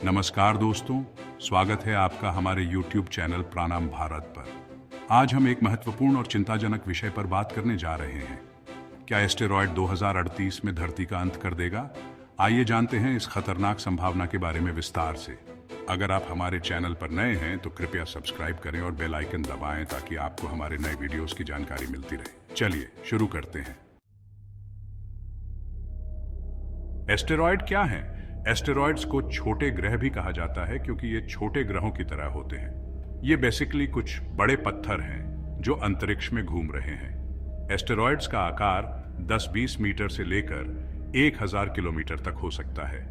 नमस्कार दोस्तों, स्वागत है आपका हमारे YouTube चैनल प्राणाम भारत पर। आज हम एक महत्वपूर्ण और चिंताजनक विषय पर बात करने जा रहे हैं। क्या एस्टेरॉयड 2038 में धरती का अंत कर देगा? आइए जानते हैं इस खतरनाक संभावना के बारे में विस्तार से। अगर आप हमारे चैनल पर नए हैं तो कृपया सब्सक्राइब करें और बेल आइकन दबाएं ताकि आपको हमारे नए वीडियोस की जानकारी मिलती रहे। चलिए शुरू करते हैं। एस्टेरॉयड क्या है? एस्टेरॉयड्स को छोटे ग्रह भी कहा जाता है क्योंकि ये छोटे ग्रहों की तरह होते हैं। ये बेसिकली कुछ बड़े पत्थर हैं जो अंतरिक्ष में घूम रहे हैं। एस्टेरॉयड्स का आकार 10-20 मीटर से लेकर 1000 किलोमीटर तक हो सकता है।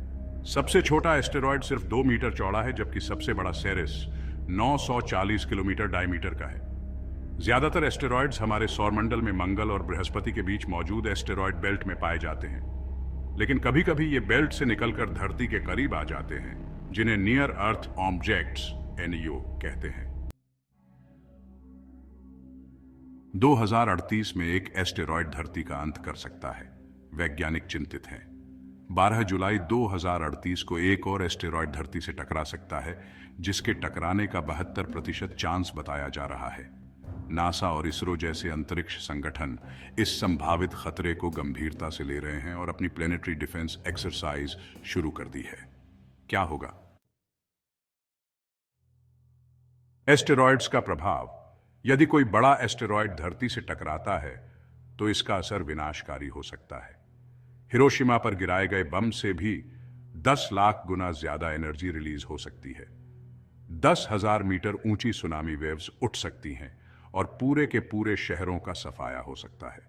सबसे छोटा एस्टेरॉयड सिर्फ 2 मीटर चौड़ा है, जबकि सबसे बड़ा सेरेस 940 किलोमीटर डायमीटर का है। ज्यादातर एस्टेरॉयड्स हमारे सौरमंडल में मंगल और बृहस्पति के बीच मौजूद एस्टेरॉयड बेल्ट में पाए जाते हैं, लेकिन कभी कभी ये बेल्ट से निकलकर धरती के करीब आ जाते हैं, जिन्हें नियर अर्थ ऑब्जेक्ट्स NEO कहते हैं। 2038 में एक एस्टेरॉयड धरती का अंत कर सकता है। वैज्ञानिक चिंतित हैं। 12 जुलाई 2038 को एक और एस्टेरॉयड धरती से टकरा सकता है, जिसके टकराने का 72% चांस बताया जा रहा है। नासा और इसरो जैसे अंतरिक्ष संगठन इस संभावित खतरे को गंभीरता से ले रहे हैं और अपनी प्लेनेटरी डिफेंस एक्सरसाइज शुरू कर दी है। क्या होगा? एस्टेरॉयड्स का प्रभाव। यदि कोई बड़ा एस्टेरॉयड धरती से टकराता है तो इसका असर विनाशकारी हो सकता है। हिरोशिमा पर गिराए गए बम से भी 10 लाख गुना ज्यादा एनर्जी रिलीज हो सकती है। 10,000 मीटर ऊंची सुनामी वेव्स उठ सकती हैं और पूरे के पूरे शहरों का सफाया हो सकता है।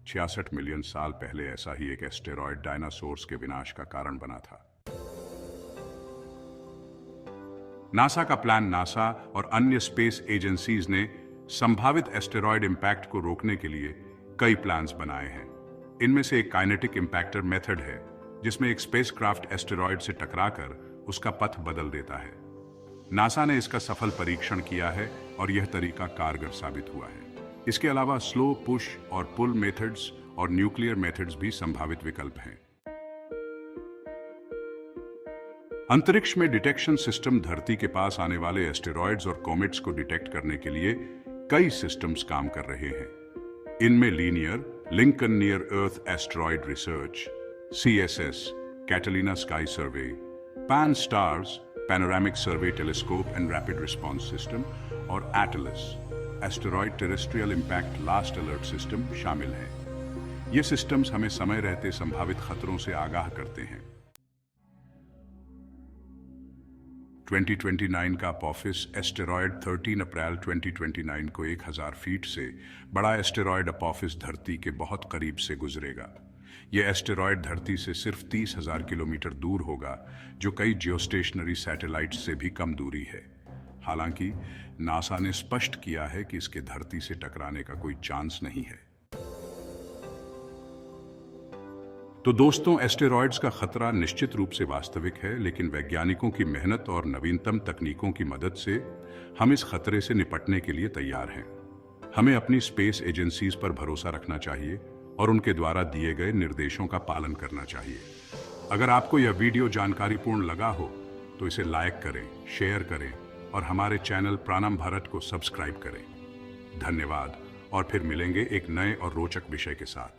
66 मिलियन साल पहले ऐसा ही एक एस्टेरॉयड डायनासोर्स के विनाश का कारण बना था। नासा का प्लान। नासा और अन्य स्पेस एजेंसीज ने संभावित एस्टेरॉयड इंपैक्ट को रोकने के लिए कई प्लान्स बनाए हैं। इनमें से एक काइनेटिक इंपैक्टर मेथड है, जिसमें एक स्पेसक्राफ्ट एस्टेरॉयड से टकराकर उसका पथ बदल देता है। नासा ने इसका सफल परीक्षण किया है और यह तरीका कारगर साबित हुआ है। इसके अलावा स्लो पुश और पुल मेथड्स और न्यूक्लियर मेथड्स भी संभावित विकल्प हैं। अंतरिक्ष में डिटेक्शन सिस्टम धरती के पास आने वाले एस्टेरॉयड्स और कॉमेट्स को डिटेक्ट करने के लिए कई सिस्टम्स काम कर रहे हैं। इनमें LINEAR Lincoln near earth asteroid research, CSS Catalina sky survey, Pan STARRS panoramic survey telescope and rapid response system और ATLAS asteroid terrestrial impact last alert system शामिल हैं। ये सिस्टम्स हमें समय रहते संभावित खतरों से आगाह करते हैं। 2029 का अपोफिस एस्टेरॉयड 13 अप्रैल 2029 को 1000 फीट से बड़ा एस्टेरॉयड अपोफिस धरती के बहुत करीब से गुजरेगा। यह एस्टेरॉयड धरती से सिर्फ 30,000 किलोमीटर दूर होगा, जो कई जियोस्टेशनरी सैटेलाइट्स से भी कम दूरी है। हालांकि नासा ने स्पष्ट किया है कि इसके धरती से टकराने का कोई चांस नहीं है। तो दोस्तों, एस्टेरॉयड्स का खतरा निश्चित रूप से वास्तविक है, लेकिन वैज्ञानिकों की मेहनत और नवीनतम तकनीकों की मदद से हम इस खतरे से निपटने के लिए तैयार हैं। हमें अपनी स्पेस एजेंसीज पर भरोसा रखना चाहिए और उनके द्वारा दिए गए निर्देशों का पालन करना चाहिए। अगर आपको यह वीडियो जानकारीपूर्ण लगा हो तो इसे लाइक करें, शेयर करें और हमारे चैनल प्राणाम भारत को सब्सक्राइब करें। धन्यवाद और फिर मिलेंगे एक नए और रोचक विषय के साथ।